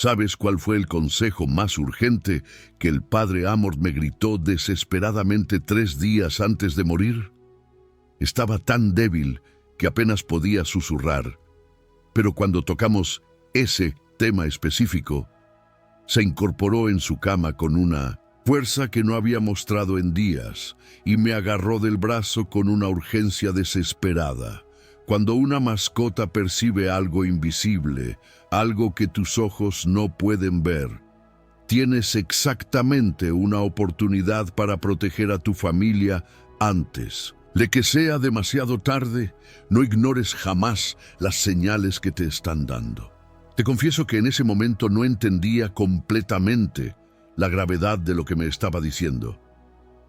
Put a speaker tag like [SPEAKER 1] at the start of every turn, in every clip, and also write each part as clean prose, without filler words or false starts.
[SPEAKER 1] ¿Sabes cuál fue el consejo más urgente que el padre Amor me gritó desesperadamente 3 días antes de morir? Estaba tan débil que apenas podía susurrar, pero cuando tocamos ese tema específico, se incorporó en su cama con una fuerza que no había mostrado en días y me agarró del brazo con una urgencia desesperada. Cuando una mascota percibe algo invisible, algo que tus ojos no pueden ver, tienes exactamente una oportunidad para proteger a tu familia antes de que sea demasiado tarde. No ignores jamás las señales que te están dando. Te confieso que en ese momento no entendía completamente la gravedad de lo que me estaba diciendo.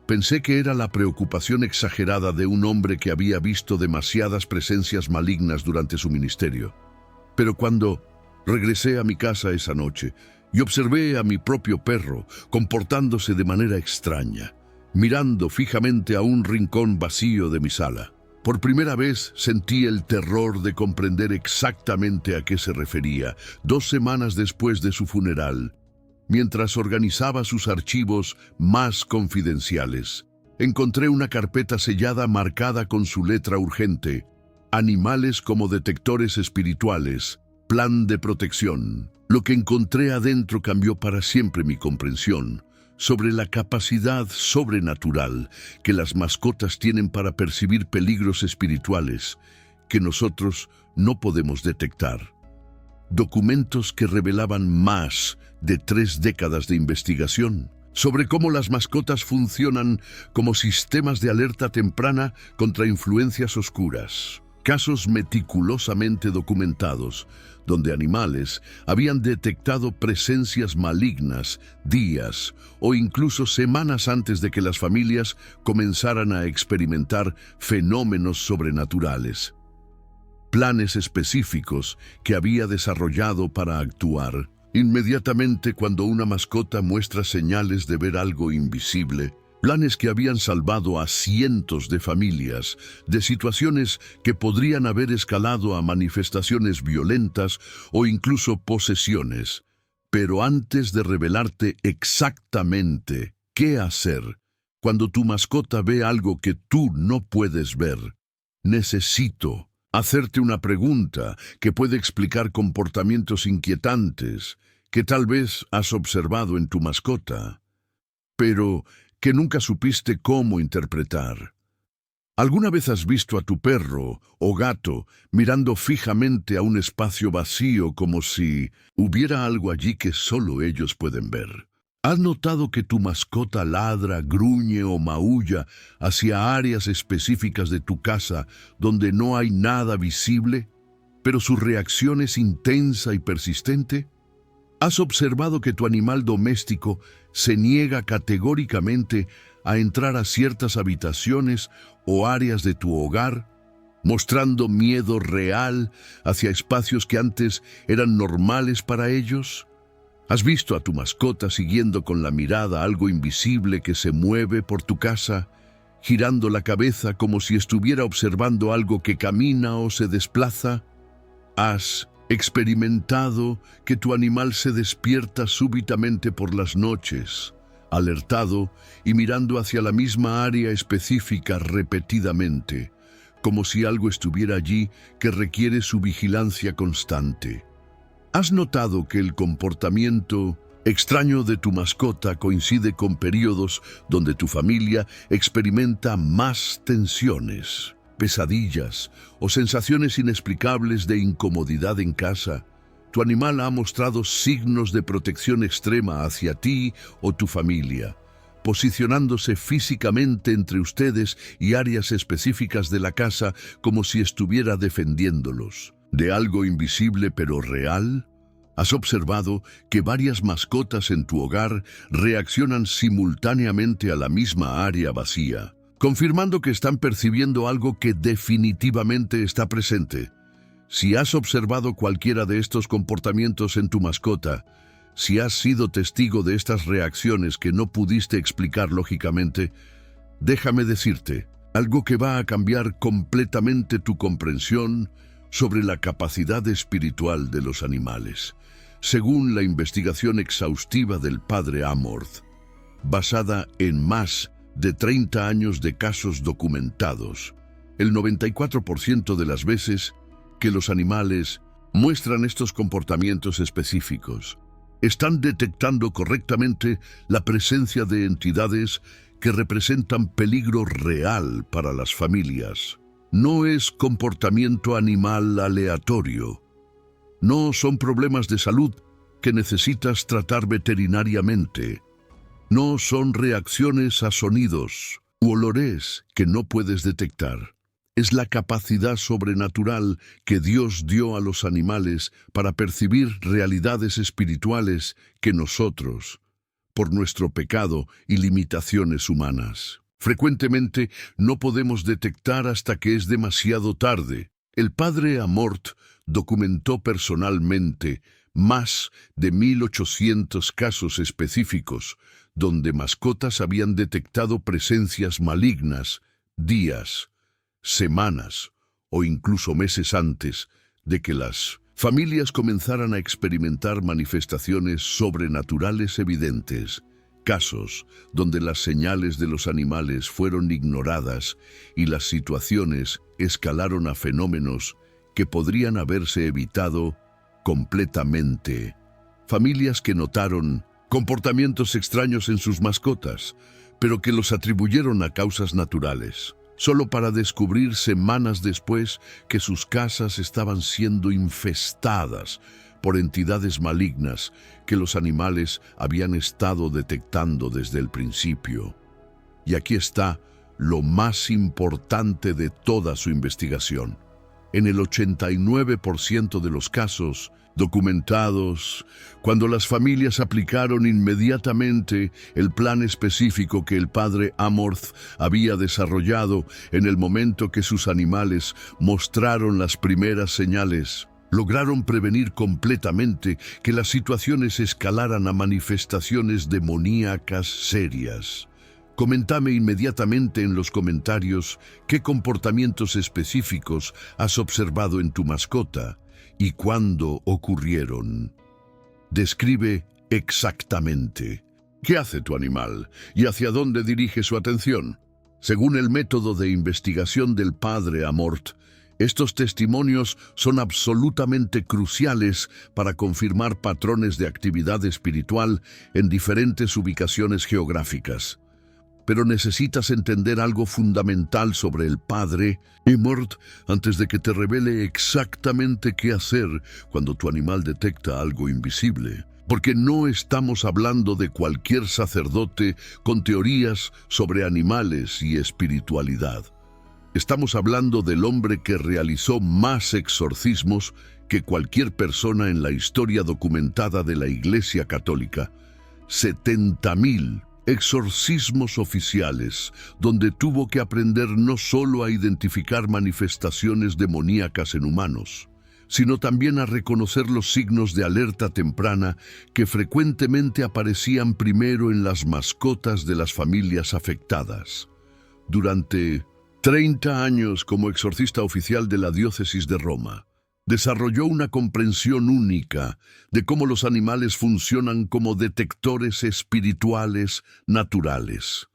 [SPEAKER 1] Pensé que era la preocupación exagerada de un hombre que había visto demasiadas presencias malignas durante su ministerio. Pero cuando regresé a mi casa esa noche y observé a mi propio perro comportándose de manera extraña, mirando fijamente a un rincón vacío de mi sala, por primera vez sentí el terror de comprender exactamente a qué se refería. 2 semanas después de su funeral, mientras organizaba sus archivos más confidenciales, encontré una carpeta sellada marcada con su letra urgente: animales como detectores espirituales, plan de protección. Lo que encontré adentro cambió para siempre mi comprensión sobre la capacidad sobrenatural que las mascotas tienen para percibir peligros espirituales que nosotros no podemos detectar. Documentos que revelaban más de 3 décadas de investigación sobre cómo las mascotas funcionan como sistemas de alerta temprana contra influencias oscuras. Casos meticulosamente documentados donde animales habían detectado presencias malignas días o incluso semanas antes de que las familias comenzaran a experimentar fenómenos sobrenaturales. Planes específicos que había desarrollado para actuar inmediatamente cuando una mascota muestra señales de ver algo invisible. Planes que habían salvado a cientos de familias de situaciones que podrían haber escalado a manifestaciones violentas o incluso posesiones. Pero antes de revelarte exactamente qué hacer cuando tu mascota ve algo que tú no puedes ver, necesito hacerte una pregunta que puede explicar comportamientos inquietantes que tal vez has observado en tu mascota, pero que nunca supiste cómo interpretar. ¿Alguna vez has visto a tu perro o gato mirando fijamente a un espacio vacío como si hubiera algo allí que solo ellos pueden ver? ¿Has notado que tu mascota ladra, gruñe o maulla hacia áreas específicas de tu casa donde no hay nada visible, pero su reacción es intensa y persistente? ¿Has observado que tu animal doméstico se niega categóricamente a entrar a ciertas habitaciones o áreas de tu hogar, mostrando miedo real hacia espacios que antes eran normales para ellos? ¿Has visto a tu mascota siguiendo con la mirada algo invisible que se mueve por tu casa, girando la cabeza como si estuviera observando algo que camina o se desplaza? ¿Has experimentado que tu animal se despierta súbitamente por las noches, alertado y mirando hacia la misma área específica repetidamente, como si algo estuviera allí que requiere su vigilancia constante? ¿Has notado que el comportamiento extraño de tu mascota coincide con periodos donde tu familia experimenta más tensiones, pesadillas o sensaciones inexplicables de incomodidad en casa? Tu animal ha mostrado signos de protección extrema hacia ti o tu familia, posicionándose físicamente entre ustedes y áreas específicas de la casa como si estuviera defendiéndolos de algo invisible pero real. ¿Has observado que varias mascotas en tu hogar reaccionan simultáneamente a la misma área vacía, confirmando que están percibiendo algo que definitivamente está presente? Si has observado cualquiera de estos comportamientos en tu mascota, si has sido testigo de estas reacciones que no pudiste explicar lógicamente, déjame decirte algo que va a cambiar completamente tu comprensión sobre la capacidad espiritual de los animales. Según la investigación exhaustiva del padre Amorth, basada en más de 30 años de casos documentados, el 94% de las veces que los animales muestran estos comportamientos específicos, están detectando correctamente la presencia de entidades que representan peligro real para las familias. No es comportamiento animal aleatorio. No son problemas de salud que necesitas tratar veterinariamente. No son reacciones a sonidos u olores que no puedes detectar. Es la capacidad sobrenatural que Dios dio a los animales para percibir realidades espirituales que nosotros, por nuestro pecado y limitaciones humanas, frecuentemente no podemos detectar hasta que es demasiado tarde. El padre Amorth documentó personalmente más de 1.800 casos específicos donde mascotas habían detectado presencias malignas días, semanas o incluso meses antes de que las familias comenzaran a experimentar manifestaciones sobrenaturales evidentes, casos donde las señales de los animales fueron ignoradas y las situaciones escalaron a fenómenos que podrían haberse evitado completamente. Familias que notaron comportamientos extraños en sus mascotas, pero que los atribuyeron a causas naturales, solo para descubrir semanas después que sus casas estaban siendo infestadas por entidades malignas que los animales habían estado detectando desde el principio. Y aquí está lo más importante de toda su investigación. En el 89% de los casos documentados, cuando las familias aplicaron inmediatamente el plan específico que el padre Amorth había desarrollado en el momento que sus animales mostraron las primeras señales, lograron prevenir completamente que las situaciones escalaran a manifestaciones demoníacas serias. Coméntame inmediatamente en los comentarios qué comportamientos específicos has observado en tu mascota y cuándo ocurrieron. Describe exactamente qué hace tu animal y hacia dónde dirige su atención. Según el método de investigación del padre Amorth, estos testimonios son absolutamente cruciales para confirmar patrones de actividad espiritual en diferentes ubicaciones geográficas. Pero necesitas entender algo fundamental sobre el padre Amorth antes de que te revele exactamente qué hacer cuando tu animal detecta algo invisible. Porque no estamos hablando de cualquier sacerdote con teorías sobre animales y espiritualidad. Estamos hablando del hombre que realizó más exorcismos que cualquier persona en la historia documentada de la Iglesia Católica. 70,000 exorcismos oficiales, donde tuvo que aprender no solo a identificar manifestaciones demoníacas en humanos, sino también a reconocer los signos de alerta temprana que frecuentemente aparecían primero en las mascotas de las familias afectadas. Durante 30 años como exorcista oficial de la diócesis de Roma, desarrolló una comprensión única de cómo los animales funcionan como detectores espirituales naturales,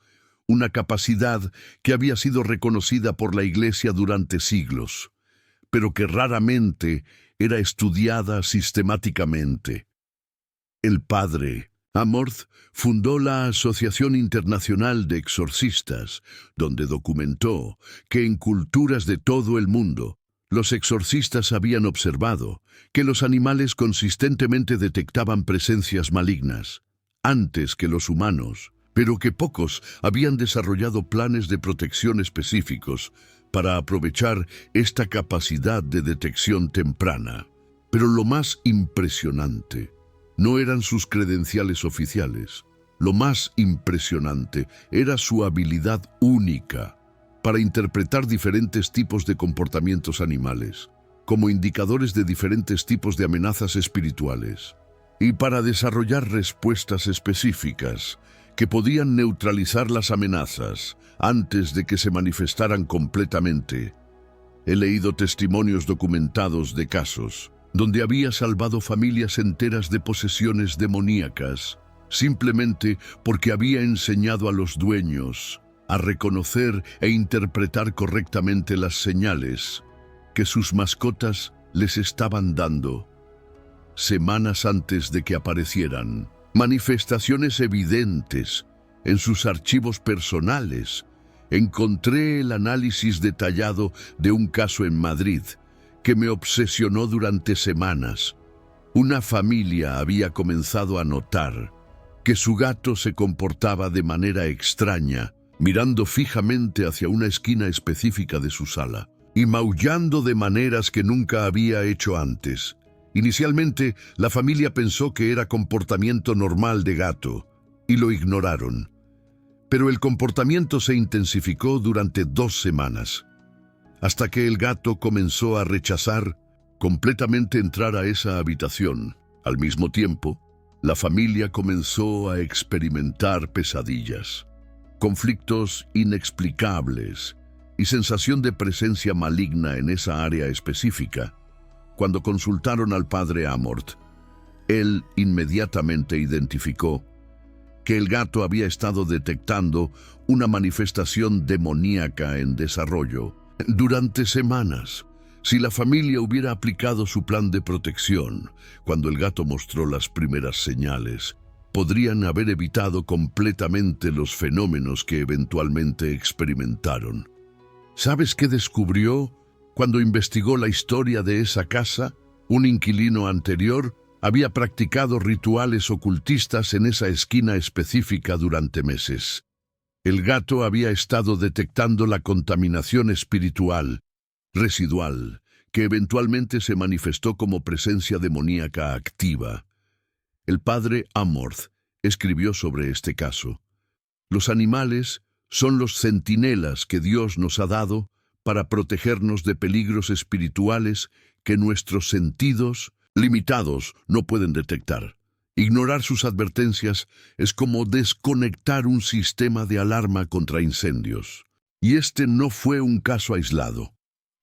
[SPEAKER 1] una capacidad que había sido reconocida por la Iglesia durante siglos, pero que raramente era estudiada sistemáticamente. El padre Amorth fundó la Asociación Internacional de Exorcistas, donde documentó que en culturas de todo el mundo, los exorcistas habían observado que los animales consistentemente detectaban presencias malignas, antes que los humanos, pero que pocos habían desarrollado planes de protección específicos para aprovechar esta capacidad de detección temprana. Pero lo más impresionante no eran sus credenciales oficiales. Lo más impresionante era su habilidad única para interpretar diferentes tipos de comportamientos animales, como indicadores de diferentes tipos de amenazas espirituales, y para desarrollar respuestas específicas que podían neutralizar las amenazas antes de que se manifestaran completamente. He leído testimonios documentados de casos donde había salvado familias enteras de posesiones demoníacas, simplemente porque había enseñado a los dueños a reconocer e interpretar correctamente las señales que sus mascotas les estaban dando. Semanas antes de que aparecieran manifestaciones evidentes en sus archivos personales, encontré el análisis detallado de un caso en Madrid que me obsesionó durante semanas. Una familia había comenzado a notar que su gato se comportaba de manera extraña, mirando fijamente hacia una esquina específica de su sala y maullando de maneras que nunca había hecho antes. Inicialmente, la familia pensó que era comportamiento normal de gato y lo ignoraron. Pero el comportamiento se intensificó durante 2 semanas, hasta que el gato comenzó a rechazar completamente entrar a esa habitación. Al mismo tiempo, la familia comenzó a experimentar pesadillas, conflictos inexplicables y sensación de presencia maligna en esa área específica. Cuando consultaron al padre Amorth, él inmediatamente identificó que el gato había estado detectando una manifestación demoníaca en desarrollo durante semanas. Si la familia hubiera aplicado su plan de protección cuando el gato mostró las primeras señales, podrían haber evitado completamente los fenómenos que eventualmente experimentaron. ¿Sabes qué descubrió cuando investigó la historia de esa casa? Un inquilino anterior había practicado rituales ocultistas en esa esquina específica durante meses. El gato había estado detectando la contaminación espiritual residual, que eventualmente se manifestó como presencia demoníaca activa. El padre Amorth escribió sobre este caso. Los animales son los centinelas que Dios nos ha dado para protegernos de peligros espirituales que nuestros sentidos limitados no pueden detectar. Ignorar sus advertencias es como desconectar un sistema de alarma contra incendios. Y este no fue un caso aislado.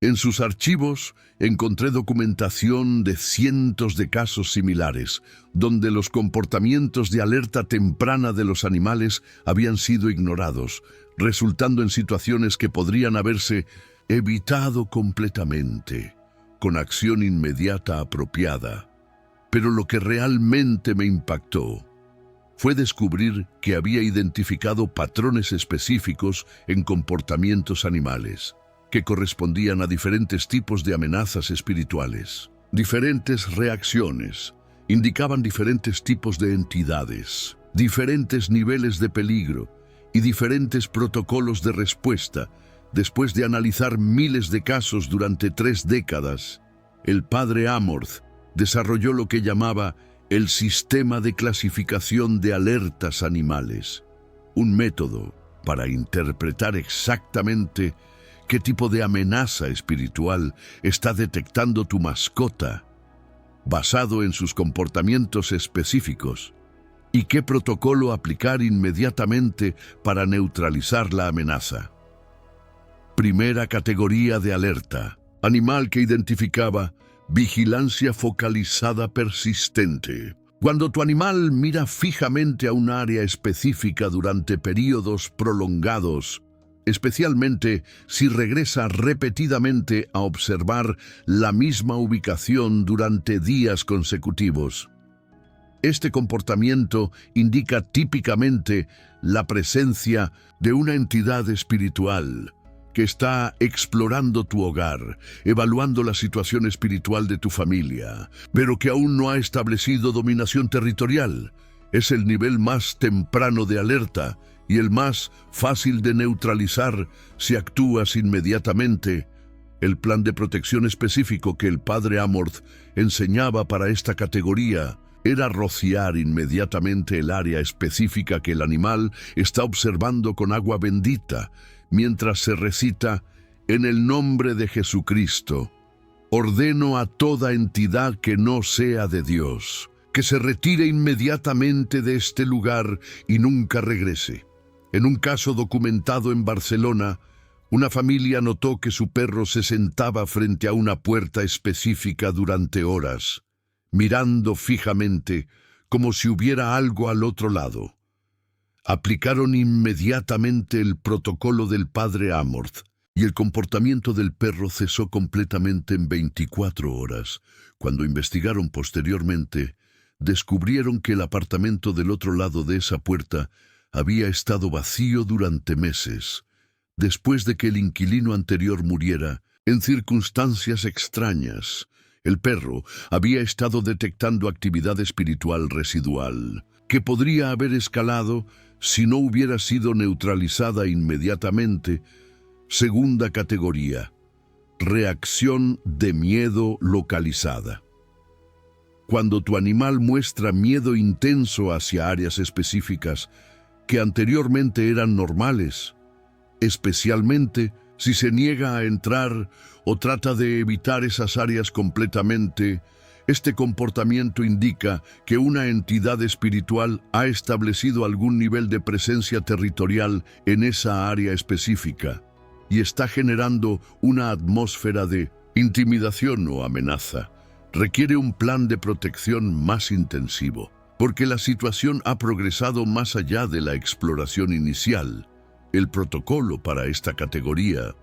[SPEAKER 1] En sus archivos encontré documentación de cientos de casos similares, donde los comportamientos de alerta temprana de los animales habían sido ignorados, resultando en situaciones que podrían haberse evitado completamente, con acción inmediata apropiada. Pero lo que realmente me impactó fue descubrir que había identificado patrones específicos en comportamientos animales, que correspondían a diferentes tipos de amenazas espirituales. Diferentes reacciones indicaban diferentes tipos de entidades, diferentes niveles de peligro y diferentes protocolos de respuesta. Después de analizar miles de casos durante 3 décadas, el padre Amorth desarrolló lo que llamaba el sistema de clasificación de alertas animales, un método para interpretar exactamente qué tipo de amenaza espiritual está detectando tu mascota, basado en sus comportamientos específicos, y qué protocolo aplicar inmediatamente para neutralizar la amenaza. Primera categoría de alerta: animal que identificaba vigilancia focalizada persistente. Cuando tu animal mira fijamente a un área específica durante periodos prolongados, especialmente si regresa repetidamente a observar la misma ubicación durante días consecutivos. Este comportamiento indica típicamente la presencia de una entidad espiritual que está explorando tu hogar, evaluando la situación espiritual de tu familia, pero que aún no ha establecido dominación territorial. Es el nivel más temprano de alerta y el más fácil de neutralizar si actúas inmediatamente. El plan de protección específico que el padre Amorth enseñaba para esta categoría era rociar inmediatamente el área específica que el animal está observando con agua bendita, mientras se recita: en el nombre de Jesucristo, ordeno a toda entidad que no sea de Dios, que se retire inmediatamente de este lugar y nunca regrese. En un caso documentado en Barcelona, Una familia notó que su perro se sentaba frente a una puerta específica durante horas, mirando fijamente como si hubiera algo al otro lado. Aplicaron inmediatamente el protocolo del padre Amorth, y el comportamiento del perro cesó completamente en 24 horas. Cuando investigaron posteriormente, descubrieron que el apartamento del otro lado de esa puerta había estado vacío durante meses, después de que el inquilino anterior muriera, en circunstancias extrañas. El perro había estado detectando actividad espiritual residual, que podría haber escalado si no hubiera sido neutralizada inmediatamente. Segunda categoría: reacción de miedo localizada. Cuando tu animal muestra miedo intenso hacia áreas específicas que anteriormente eran normales, especialmente si se niega a entrar o trata de evitar esas áreas completamente, este comportamiento indica que una entidad espiritual ha establecido algún nivel de presencia territorial en esa área específica y está generando una atmósfera de intimidación o amenaza. Requiere un plan de protección más intensivo, porque la situación ha progresado más allá de la exploración inicial. El protocolo para esta categoría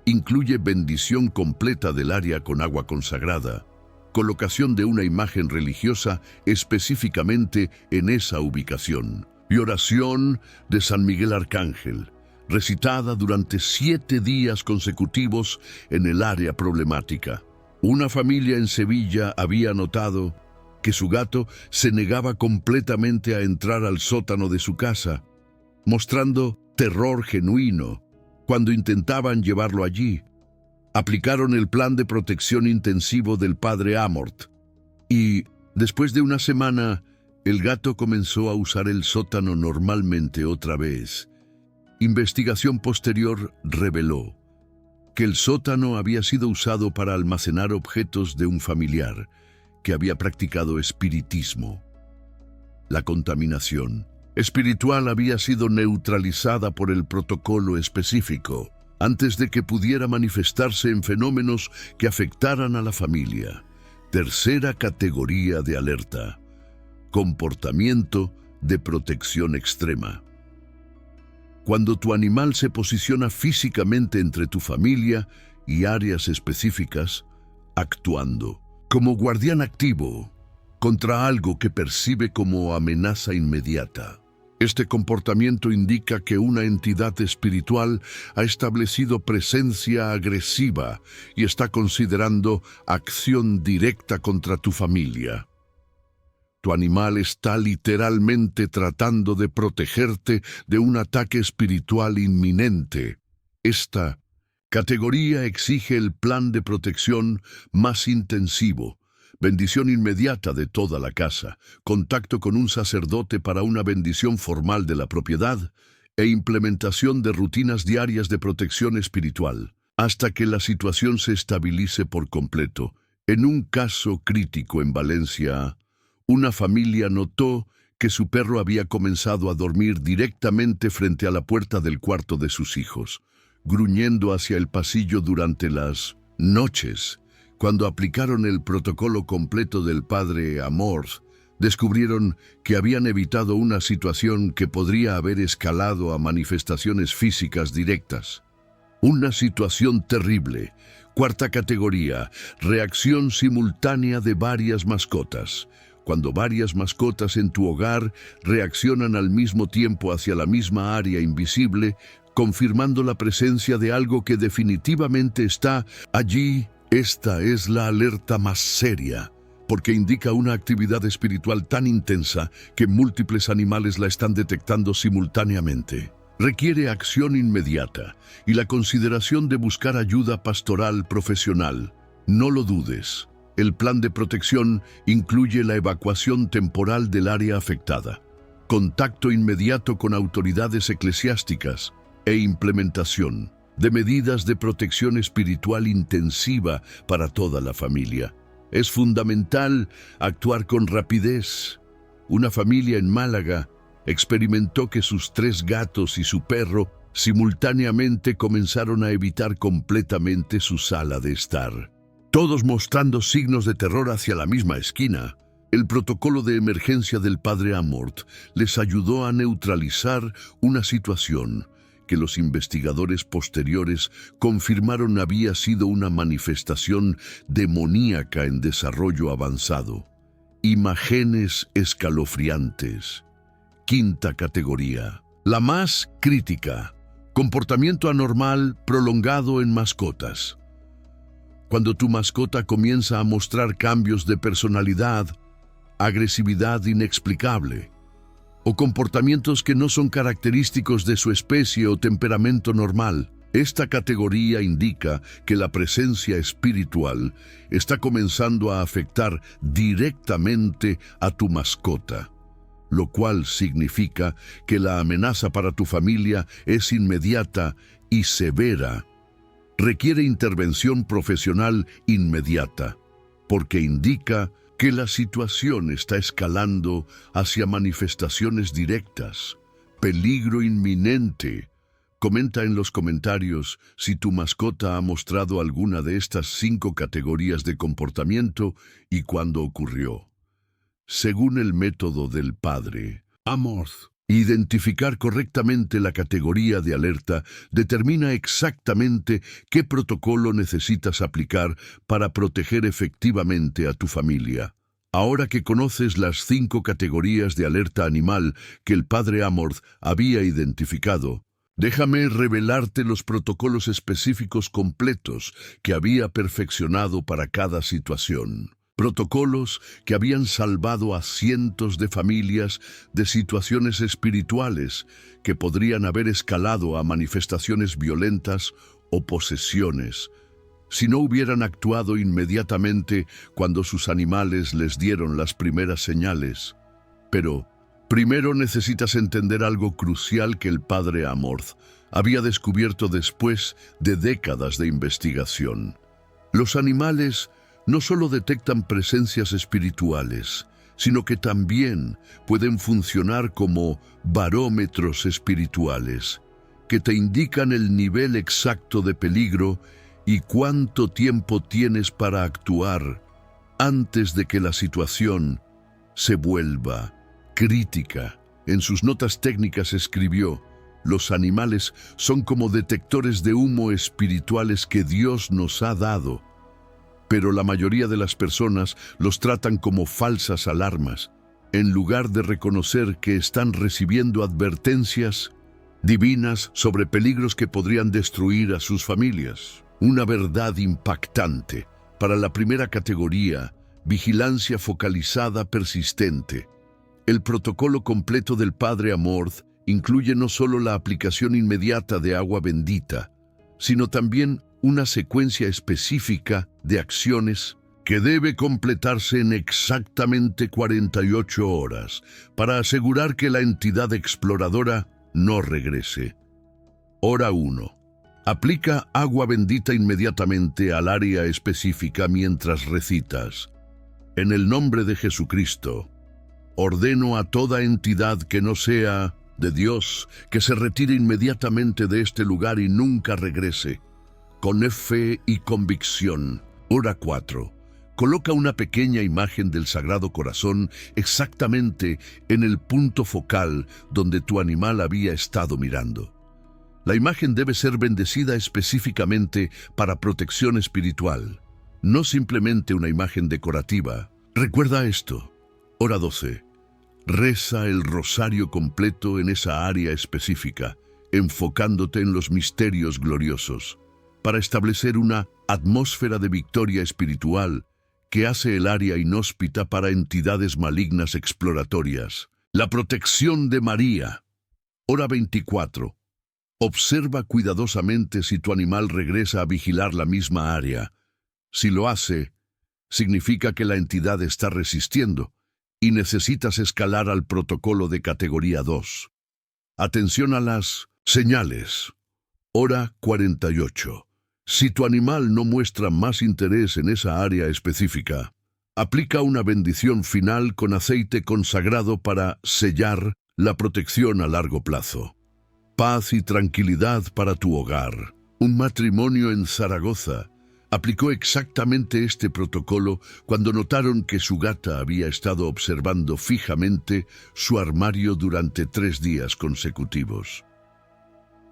[SPEAKER 1] incluye bendición completa del área con agua consagrada, colocación de una imagen religiosa específicamente en esa ubicación, y oración de San Miguel Arcángel, recitada durante 7 días consecutivos en el área problemática. Una familia en Sevilla había notado que su gato se negaba completamente a entrar al sótano de su casa, mostrando terror genuino cuando intentaban llevarlo allí. Aplicaron el plan de protección intensivo del padre Amorth y, después de una semana, el gato comenzó a usar el sótano normalmente otra vez. Investigación posterior reveló que el sótano había sido usado para almacenar objetos de un familiar que había practicado espiritismo. La contaminación espiritual había sido neutralizada por el protocolo específico antes de que pudiera manifestarse en fenómenos que afectaran a la familia. Tercera categoría de alerta: comportamiento de protección extrema. Cuando tu animal se posiciona físicamente entre tu familia y áreas específicas, actuando como guardián activo contra algo que percibe como amenaza inmediata. Este comportamiento indica que una entidad espiritual ha establecido presencia agresiva y está considerando acción directa contra tu familia. Tu animal está literalmente tratando de protegerte de un ataque espiritual inminente. Esta categoría exige el plan de protección más intensivo, bendición inmediata de toda la casa, contacto con un sacerdote para una bendición formal de la propiedad e implementación de rutinas diarias de protección espiritual, hasta que la situación se estabilice por completo. En un caso crítico en Valencia, una familia notó que su perro había comenzado a dormir directamente frente a la puerta del cuarto de sus hijos, gruñendo hacia el pasillo durante las noches. Cuando aplicaron el protocolo completo del padre Amorth, descubrieron que habían evitado una situación que podría haber escalado a manifestaciones físicas directas. Una situación terrible. Cuarta categoría: reacción simultánea de varias mascotas. Cuando varias mascotas en tu hogar reaccionan al mismo tiempo hacia la misma área invisible, confirmando la presencia de algo que definitivamente está allí. Esta es la alerta más seria, porque indica una actividad espiritual tan intensa que múltiples animales la están detectando simultáneamente. Requiere acción inmediata y la consideración de buscar ayuda pastoral profesional. No lo dudes. El plan de protección incluye la evacuación temporal del área afectada, contacto inmediato con autoridades eclesiásticas e implementación de medidas de protección espiritual intensiva para toda la familia. Es fundamental actuar con rapidez. Una familia en Málaga experimentó que sus 3 gatos y su perro Simultáneamente comenzaron a evitar completamente su sala de estar, todos mostrando signos de terror hacia la misma esquina. El protocolo de emergencia del padre Amorth les ayudó a neutralizar una situación que los investigadores posteriores confirmaron había sido una manifestación demoníaca en desarrollo avanzado. Imágenes escalofriantes. Quinta categoría. La más crítica. Comportamiento anormal prolongado en mascotas. Cuando tu mascota comienza a mostrar cambios de personalidad, agresividad inexplicable, o comportamientos que no son característicos de su especie o temperamento normal, esta categoría indica que la presencia espiritual está comenzando a afectar directamente a tu mascota, lo cual significa que la amenaza para tu familia es inmediata y severa. Requiere intervención profesional inmediata, porque indica que la situación está escalando hacia manifestaciones directas. Peligro inminente. Comenta en los comentarios si tu mascota ha mostrado alguna de estas 5 categorías de comportamiento y cuándo ocurrió. Según el método del padre Amorth, identificar correctamente la categoría de alerta determina exactamente qué protocolo necesitas aplicar para proteger efectivamente a tu familia. Ahora que conoces las 5 categorías de alerta animal que el padre Amorth había identificado, déjame revelarte los protocolos específicos completos que había perfeccionado para cada situación. Protocolos que habían salvado a cientos de familias de situaciones espirituales que podrían haber escalado a manifestaciones violentas o posesiones, si no hubieran actuado inmediatamente cuando sus animales les dieron las primeras señales. Pero primero necesitas entender algo crucial que el padre Amorth había descubierto después de décadas de investigación. Los animales no solo detectan presencias espirituales, sino que también pueden funcionar como barómetros espirituales, que te indican el nivel exacto de peligro y cuánto tiempo tienes para actuar antes de que la situación se vuelva crítica. En sus notas técnicas escribió: los animales son como detectores de humo espirituales que Dios nos ha dado, pero la mayoría de las personas los tratan como falsas alarmas, en lugar de reconocer que están recibiendo advertencias divinas sobre peligros que podrían destruir a sus familias. Una verdad impactante para la primera categoría: vigilancia focalizada persistente. El protocolo completo del padre Amorth incluye no solo la aplicación inmediata de agua bendita, sino también una secuencia específica de acciones que debe completarse en exactamente 48 horas para asegurar que la entidad exploradora no regrese. Hora 1. Aplica agua bendita inmediatamente al área específica mientras recitas: en el nombre de Jesucristo, ordeno a toda entidad que no sea de Dios que se retire inmediatamente de este lugar y nunca regrese. Con fe y convicción. Hora 4. Coloca una pequeña imagen del Sagrado Corazón exactamente en el punto focal donde tu animal había estado mirando. La imagen debe ser bendecida específicamente para protección espiritual, no simplemente una imagen decorativa. Recuerda esto. Hora 12. Reza el rosario completo en esa área específica, enfocándote en los misterios gloriosos, para establecer una atmósfera de victoria espiritual que hace el área inhóspita para entidades malignas exploratorias. La protección de María. Hora 24. Observa cuidadosamente si tu animal regresa a vigilar la misma área. Si lo hace, significa que la entidad está resistiendo y necesitas escalar al protocolo de categoría 2. Atención a las señales. Hora 48. Si tu animal no muestra más interés en esa área específica, aplica una bendición final con aceite consagrado para sellar la protección a largo plazo. paz y tranquilidad para tu hogar. Un matrimonio en Zaragoza aplicó exactamente este protocolo cuando notaron que su gata había estado observando fijamente su armario durante 3 días consecutivos.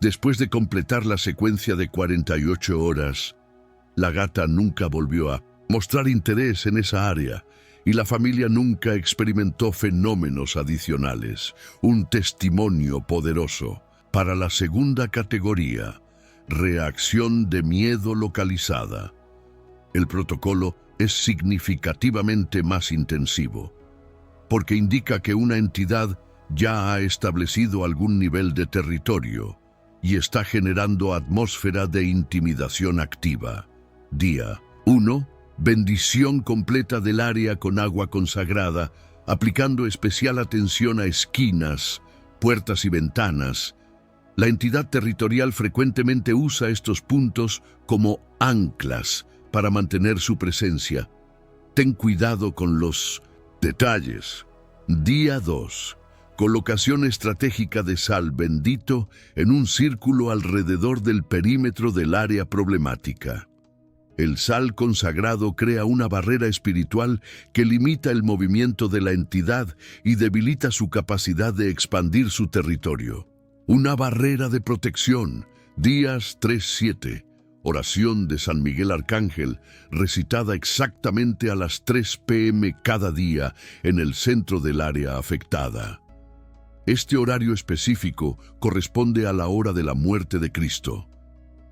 [SPEAKER 1] Después de completar la secuencia de 48 horas, la gata nunca volvió a mostrar interés en esa área y la familia nunca experimentó fenómenos adicionales. Un testimonio poderoso para la segunda categoría: reacción de miedo localizada. El protocolo es significativamente más intensivo, porque indica que una entidad ya ha establecido algún nivel de territorio y está generando atmósfera de intimidación activa. Día 1. Bendición completa del área con agua consagrada, aplicando especial atención a esquinas, puertas y ventanas. La entidad territorial frecuentemente usa estos puntos como anclas para mantener su presencia. Ten cuidado con los detalles. Día 2. Colocación estratégica de sal bendito en un círculo alrededor del perímetro del área problemática. El sal consagrado crea una barrera espiritual que limita el movimiento de la entidad y debilita su capacidad de expandir su territorio. Una barrera de protección. Días 3-7. Oración de San Miguel Arcángel, recitada exactamente a las 3 p.m. cada día en el centro del área afectada. Este horario específico corresponde a la hora de la muerte de Cristo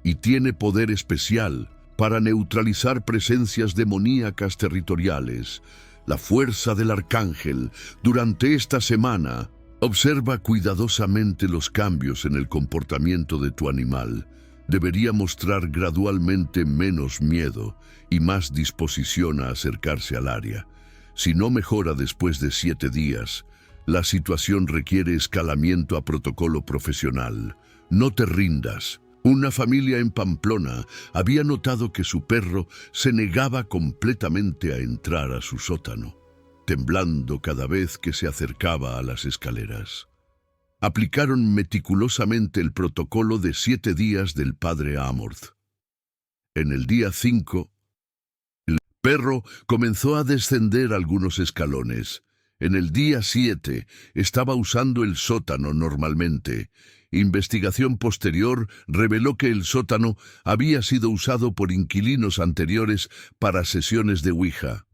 [SPEAKER 1] y tiene poder especial para neutralizar presencias demoníacas territoriales. La fuerza del Arcángel. Durante esta semana, observa cuidadosamente los cambios en el comportamiento de tu animal. Debería mostrar gradualmente menos miedo y más disposición a acercarse al área. Si no mejora después de 7 días, la situación requiere escalamiento a protocolo profesional. No te rindas. Una familia en Pamplona había notado que su perro se negaba completamente a entrar a su sótano, temblando cada vez que se acercaba a las escaleras. Aplicaron meticulosamente el protocolo de 7 días del padre Amorth. En el día 5, el perro comenzó a descender algunos escalones. En el día 7 estaba usando el sótano normalmente. Investigación posterior reveló que el sótano había sido usado por inquilinos anteriores para sesiones de Ouija.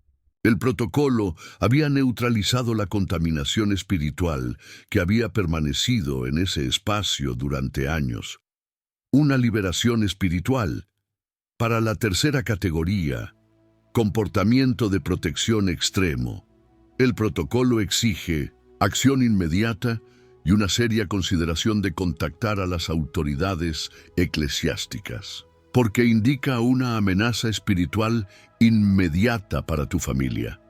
[SPEAKER 1] El protocolo había neutralizado la contaminación espiritual que había permanecido en ese espacio durante años. Una liberación espiritual. Para la tercera categoría, comportamiento de protección extremo. El protocolo exige acción inmediata y una seria consideración de contactar a las autoridades eclesiásticas, porque indica una amenaza espiritual inmediata para tu familia.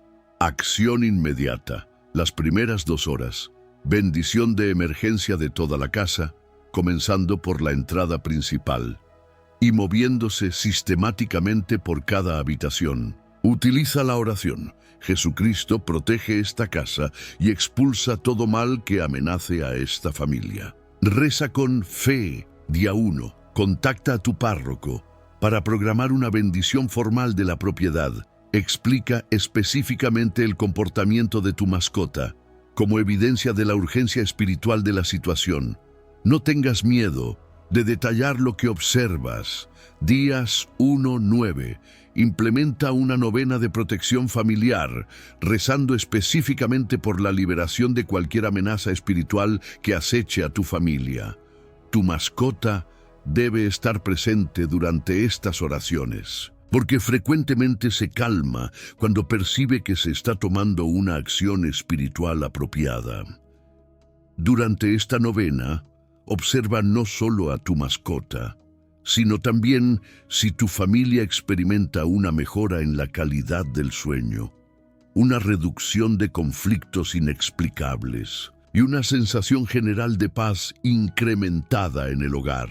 [SPEAKER 1] Acción inmediata. Las primeras 2 horas. Bendición de emergencia de toda la casa, comenzando por la entrada principal y moviéndose sistemáticamente por cada habitación. Utiliza la oración. Jesucristo protege esta casa y expulsa todo mal que amenace a esta familia. Reza con fe. Día 1. Contacta a tu párroco para programar una bendición formal de la propiedad. Explica específicamente el comportamiento de tu mascota, como evidencia de la urgencia espiritual de la situación. No tengas miedo de detallar lo que observas. Días 1-9. Implementa una novena de protección familiar, rezando específicamente por la liberación de cualquier amenaza espiritual que aceche a tu familia. Tu mascota debe estar presente durante estas oraciones, porque frecuentemente se calma cuando percibe que se está tomando una acción espiritual apropiada. Durante esta novena, observa no solo a tu mascota, sino también si tu familia experimenta una mejora en la calidad del sueño, una reducción de conflictos inexplicables y una sensación general de paz incrementada en el hogar.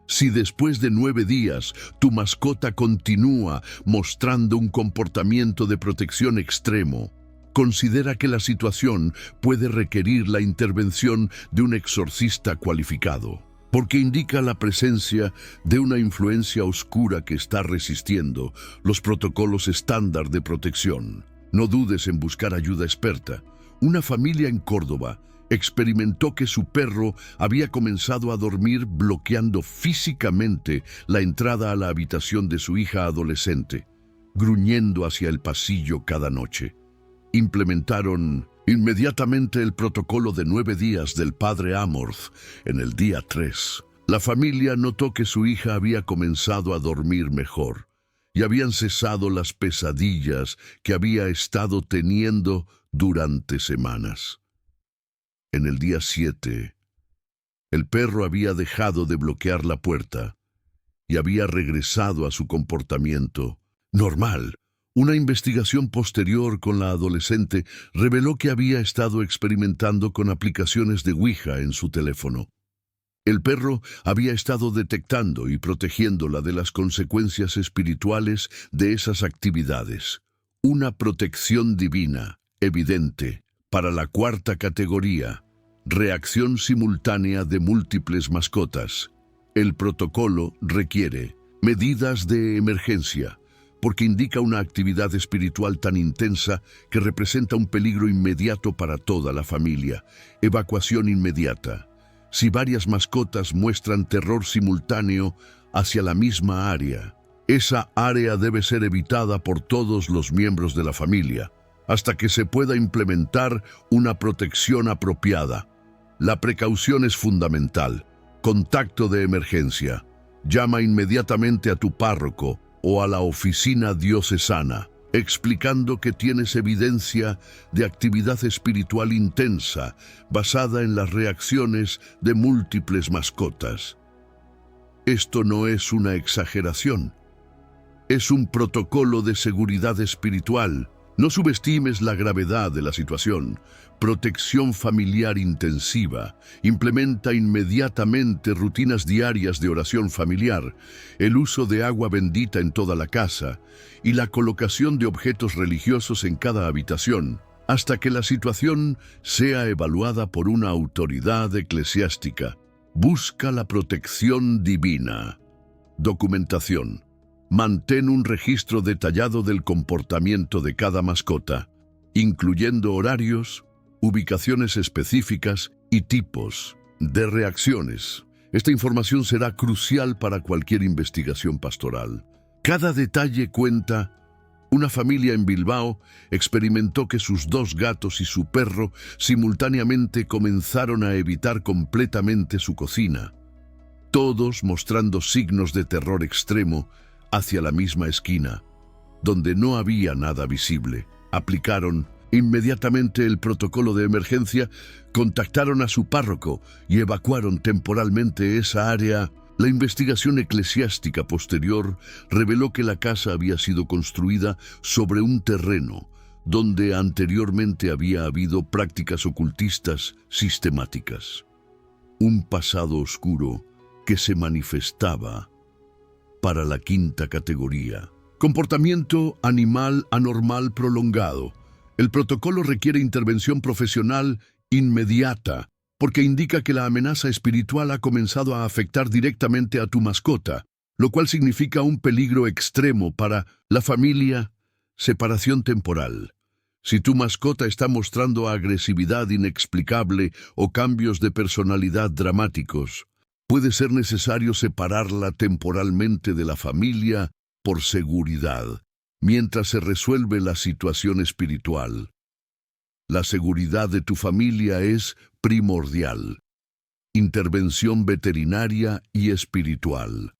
[SPEAKER 1] Si después de 9 días tu mascota continúa mostrando un comportamiento de protección extremo, considera que la situación puede requerir la intervención de un exorcista cualificado. porque indica la presencia de una influencia oscura que está resistiendo los protocolos estándar de protección. No dudes en buscar ayuda experta. Una familia en Córdoba experimentó que su perro había comenzado a dormir bloqueando físicamente la entrada a la habitación de su hija adolescente, gruñendo hacia el pasillo cada noche. Implementaron inmediatamente el protocolo de 9 días del padre Amorth. En el día 3, la familia notó que su hija había comenzado a dormir mejor y habían cesado las pesadillas que había estado teniendo durante semanas. En el día 7, el perro había dejado de bloquear la puerta y había regresado a su comportamiento normal. Una investigación posterior con la adolescente reveló que había estado experimentando con aplicaciones de Ouija en su teléfono. El perro había estado detectando y protegiéndola de las consecuencias espirituales de esas actividades. Una protección divina, evidente, para la 4ª categoría, reacción simultánea de múltiples mascotas. El protocolo requiere medidas de emergencia, porque indica una actividad espiritual tan intensa que representa un peligro inmediato para toda la familia. Evacuación inmediata. Si varias mascotas muestran terror simultáneo hacia la misma área, esa área debe ser evitada por todos los miembros de la familia, hasta que se pueda implementar una protección apropiada. La precaución es fundamental. Contacto de emergencia. Llama inmediatamente a tu párroco o a la oficina diocesana, explicando que tienes evidencia de actividad espiritual intensa basada en las reacciones de múltiples mascotas. Esto no es una exageración. Es un protocolo de seguridad espiritual. No subestimes la gravedad de la situación. Protección familiar intensiva. Implementa inmediatamente rutinas diarias de oración familiar, el uso de agua bendita en toda la casa y la colocación de objetos religiosos en cada habitación, hasta que la situación sea evaluada por una autoridad eclesiástica. Busca la protección divina. Documentación. Mantén un registro detallado del comportamiento de cada mascota, incluyendo horarios, ubicaciones específicas y tipos de reacciones. Esta información será crucial para cualquier investigación pastoral. Cada detalle cuenta. Una familia en Bilbao experimentó que sus 2 gatos y su perro simultáneamente comenzaron a evitar completamente su cocina, todos mostrando signos de terror extremo hacia la misma esquina, donde no había nada visible. Aplicaron inmediatamente el protocolo de emergencia, contactaron a su párroco y evacuaron temporalmente esa área. La investigación eclesiástica posterior reveló que la casa había sido construida sobre un terreno donde anteriormente había habido prácticas ocultistas sistemáticas. Un pasado oscuro que se manifestaba para la 5ª categoría. Comportamiento animal anormal prolongado. El protocolo requiere intervención profesional inmediata, porque indica que la amenaza espiritual ha comenzado a afectar directamente a tu mascota, lo cual significa un peligro extremo para la familia. Separación temporal. Si tu mascota está mostrando agresividad inexplicable o cambios de personalidad dramáticos, puede ser necesario separarla temporalmente de la familia por seguridad, mientras se resuelve la situación espiritual. La seguridad de tu familia es primordial. Intervención veterinaria y espiritual.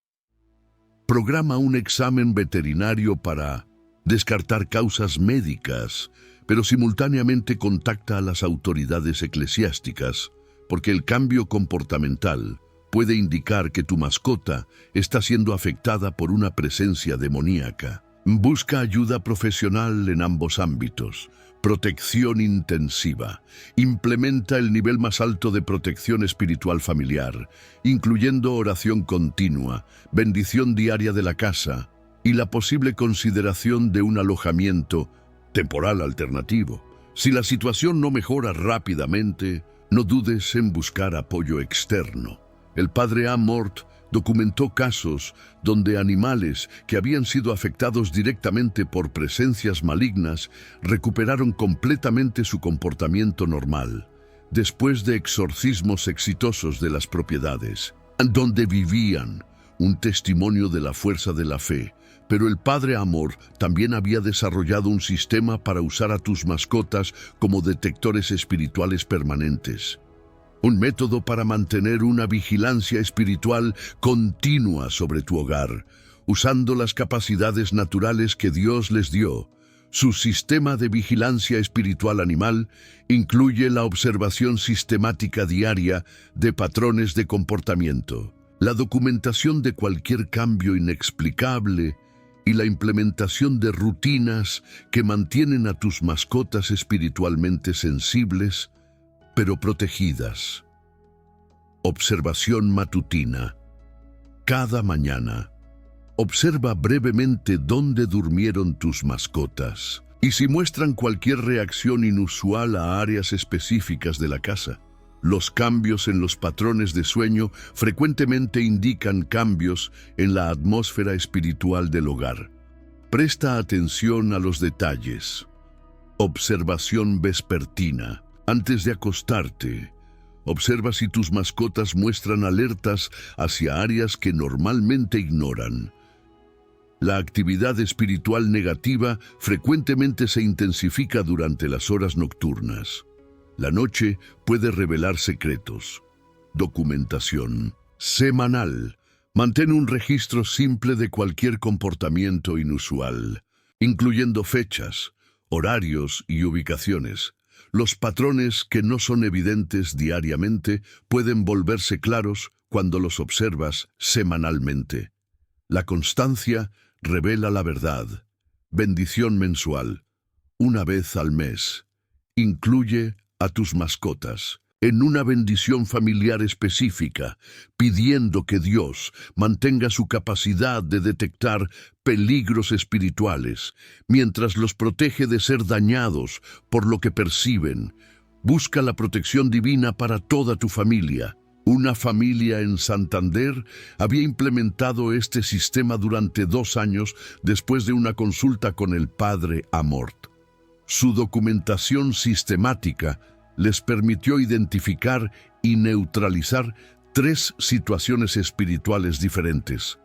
[SPEAKER 1] Programa un examen veterinario para descartar causas médicas, pero simultáneamente contacta a las autoridades eclesiásticas, porque el cambio comportamental puede indicar que tu mascota está siendo afectada por una presencia demoníaca. Busca ayuda profesional en ambos ámbitos. Protección intensiva. Implementa el nivel más alto de protección espiritual familiar, incluyendo oración continua, bendición diaria de la casa y la posible consideración de un alojamiento temporal alternativo. Si la situación no mejora rápidamente, no dudes en buscar apoyo externo. El padre Amort documentó casos donde animales que habían sido afectados directamente por presencias malignas recuperaron completamente su comportamiento normal, después de exorcismos exitosos de las propiedades, donde vivían, un testimonio de la fuerza de la fe. Pero el padre Amort también había desarrollado un sistema para usar a tus mascotas como detectores espirituales permanentes. Un método para mantener una vigilancia espiritual continua sobre tu hogar, usando las capacidades naturales que Dios les dio. Su sistema de vigilancia espiritual animal incluye la observación sistemática diaria de patrones de comportamiento, la documentación de cualquier cambio inexplicable y la implementación de rutinas que mantienen a tus mascotas espiritualmente sensibles, pero protegidas. Observación matutina. Cada mañana, observa brevemente dónde durmieron tus mascotas y si muestran cualquier reacción inusual a áreas específicas de la casa. Los cambios en los patrones de sueño frecuentemente indican cambios en la atmósfera espiritual del hogar. Presta atención a los detalles. Observación vespertina. Antes de acostarte, observa si tus mascotas muestran alertas hacia áreas que normalmente ignoran. La actividad espiritual negativa frecuentemente se intensifica durante las horas nocturnas. La noche puede revelar secretos. Documentación semanal. Mantén un registro simple de cualquier comportamiento inusual, incluyendo fechas, horarios y ubicaciones. Los patrones que no son evidentes diariamente pueden volverse claros cuando los observas semanalmente. La constancia revela la verdad. Bendición mensual. Una vez al mes. Incluye a tus mascotas en una bendición familiar específica, pidiendo que Dios mantenga su capacidad de detectar peligros espirituales, mientras los protege de ser dañados por lo que perciben. Busca la protección divina para toda tu familia. Una familia en Santander había implementado este sistema durante 2 años después de una consulta con el padre Amort. Su documentación sistemática les permitió identificar y neutralizar 3 situaciones espirituales diferentes,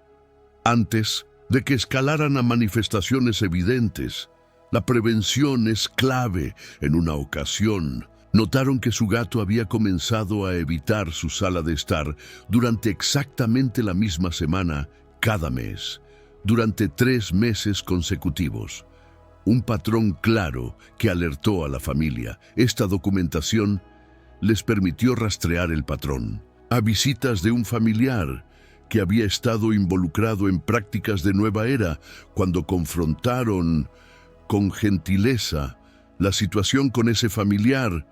[SPEAKER 1] antes de que escalaran a manifestaciones evidentes. La prevención es clave. En una ocasión, notaron que su gato había comenzado a evitar su sala de estar durante exactamente la misma semana cada mes, durante 3 meses consecutivos. Un patrón claro que alertó a la familia. Esta documentación les permitió rastrear el patrón a visitas de un familiar que había estado involucrado en prácticas de nueva era. Cuando confrontaron con gentileza la situación con ese familiar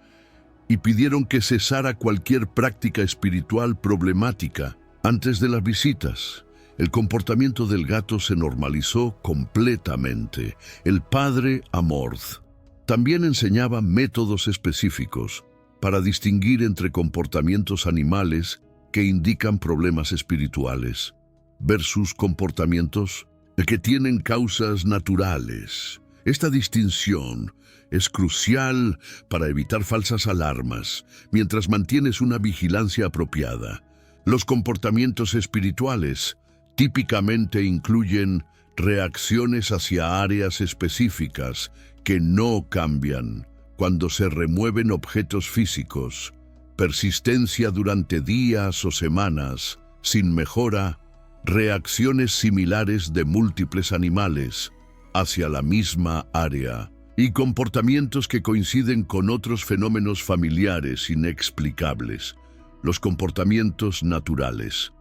[SPEAKER 1] y pidieron que cesara cualquier práctica espiritual problemática. Antes de las visitas, el comportamiento del gato se normalizó completamente. El padre Amort también enseñaba métodos específicos para distinguir entre comportamientos animales que indican problemas espirituales versus comportamientos que tienen causas naturales. Esta distinción es crucial para evitar falsas alarmas mientras mantienes una vigilancia apropiada. Los comportamientos espirituales típicamente incluyen reacciones hacia áreas específicas que no cambian cuando se remueven objetos físicos, persistencia durante días o semanas sin mejora, reacciones similares de múltiples animales hacia la misma área y comportamientos que coinciden con otros fenómenos familiares inexplicables. Los comportamientos naturales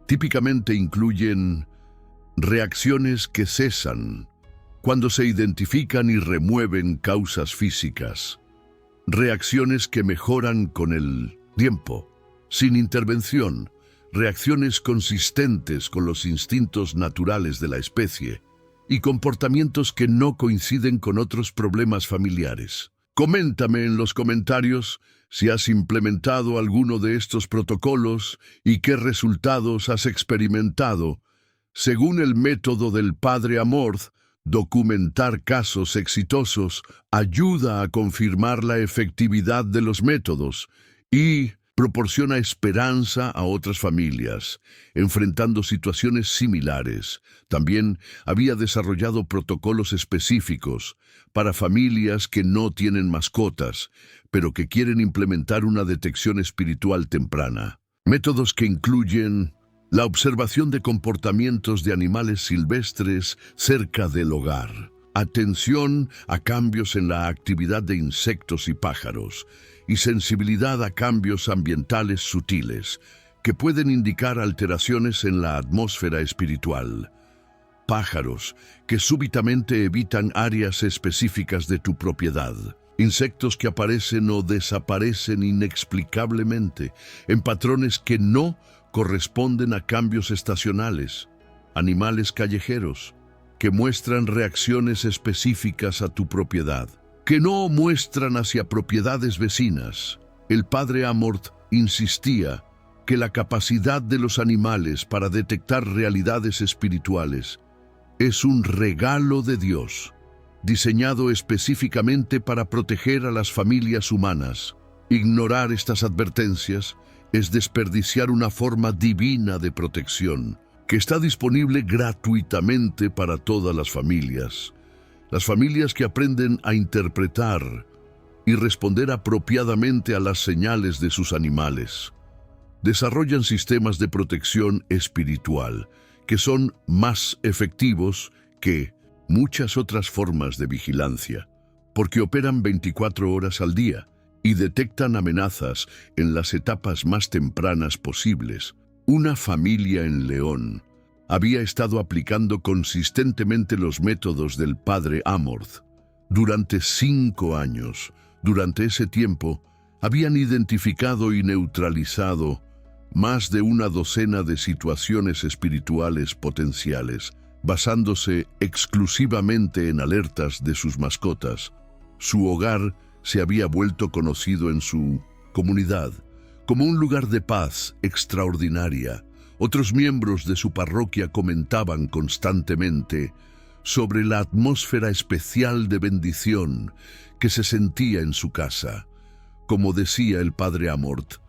[SPEAKER 1] típicamente incluyen reacciones que cesan cuando se identifican y remueven causas físicas, reacciones que mejoran con el tiempo, sin intervención, reacciones consistentes con los instintos naturales de la especie y comportamientos que no coinciden con otros problemas familiares. Coméntame en los comentarios si has implementado alguno de estos protocolos y qué resultados has experimentado. Según el método del Padre Amorth, documentar casos exitosos ayuda a confirmar la efectividad de los métodos y proporciona esperanza a otras familias, enfrentando situaciones similares. También había desarrollado protocolos específicos para familias que no tienen mascotas, pero que quieren implementar una detección espiritual temprana. Métodos que incluyen la observación de comportamientos de animales silvestres cerca del hogar, atención a cambios en la actividad de insectos y pájaros, y sensibilidad a cambios ambientales sutiles que pueden indicar alteraciones en la atmósfera espiritual. Pájaros que súbitamente evitan áreas específicas de tu propiedad. Insectos que aparecen o desaparecen inexplicablemente en patrones que no corresponden a cambios estacionales. Animales callejeros que muestran reacciones específicas a tu propiedad, que no muestran hacia propiedades vecinas. El Padre Amorth insistía que la capacidad de los animales para detectar realidades espirituales es un regalo de Dios, diseñado específicamente para proteger a las familias humanas. Ignorar estas advertencias es desperdiciar una forma divina de protección que está disponible gratuitamente para todas las familias. Las familias que aprenden a interpretar y responder apropiadamente a las señales de sus animales desarrollan sistemas de protección espiritual que son más efectivos que muchas otras formas de vigilancia, porque operan 24 horas al día y detectan amenazas en las etapas más tempranas posibles. Una familia en León había estado aplicando consistentemente los métodos del Padre Amorth durante 5 años. Durante ese tiempo, habían identificado y neutralizado más de una docena de situaciones espirituales potenciales, basándose exclusivamente en alertas de sus mascotas. Su hogar se había vuelto conocido en su comunidad como un lugar de paz extraordinaria. Otros miembros de su parroquia comentaban constantemente sobre la atmósfera especial de bendición que se sentía en su casa. Como decía el Padre Amorth,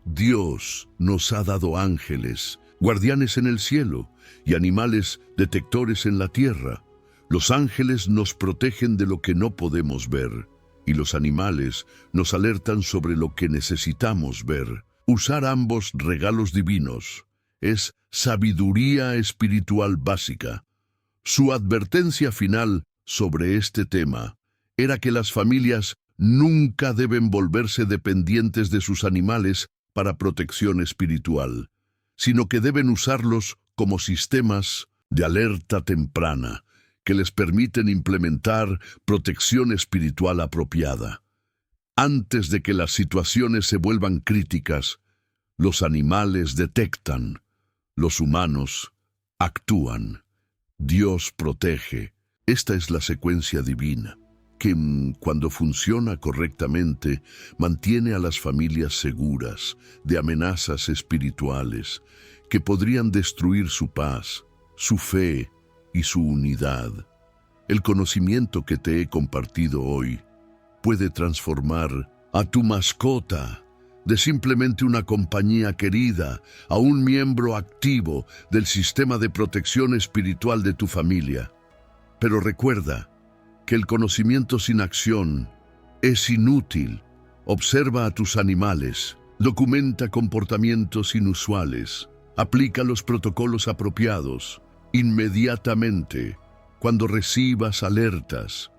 [SPEAKER 1] Dios nos ha dado ángeles, guardianes en el cielo, y animales detectores en la tierra. Los ángeles nos protegen de lo que no podemos ver, y los animales nos alertan sobre lo que necesitamos ver. Usar ambos regalos divinos es sabiduría espiritual básica. Su advertencia final sobre este tema era que las familias nunca deben volverse dependientes de sus animales para protección espiritual, sino que deben usarlos como sistemas de alerta temprana que les permiten implementar protección espiritual apropiada. Antes de que las situaciones se vuelvan críticas, los animales detectan, los humanos actúan. Dios protege. Esta es la secuencia divina, que cuando funciona correctamente mantiene a las familias seguras de amenazas espirituales que podrían destruir su paz, su fe y su unidad. El conocimiento que te he compartido hoy puede transformar a tu mascota de simplemente una compañía querida a un miembro activo del sistema de protección espiritual de tu familia. Pero recuerda que el conocimiento sin acción es inútil. Observa a tus animales, documenta comportamientos inusuales, aplica los protocolos apropiados inmediatamente cuando recibas alertas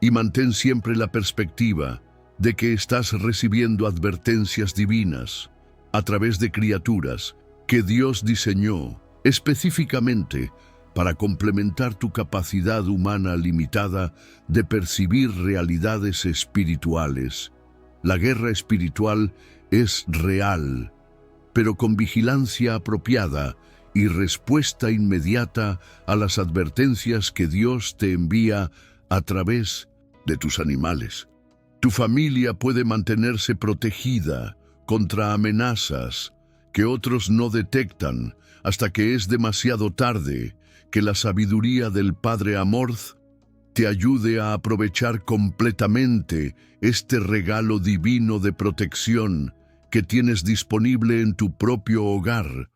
[SPEAKER 1] y mantén siempre la perspectiva de que estás recibiendo advertencias divinas a través de criaturas que Dios diseñó específicamente para complementar tu capacidad humana limitada de percibir realidades espirituales. La guerra espiritual es real, pero con vigilancia apropiada y respuesta inmediata a las advertencias que Dios te envía a través de tus animales. Tu familia puede mantenerse protegida contra amenazas que otros no detectan hasta que es demasiado tarde. Que la sabiduría del Padre Amorth te ayude a aprovechar completamente este regalo divino de protección que tienes disponible en tu propio hogar,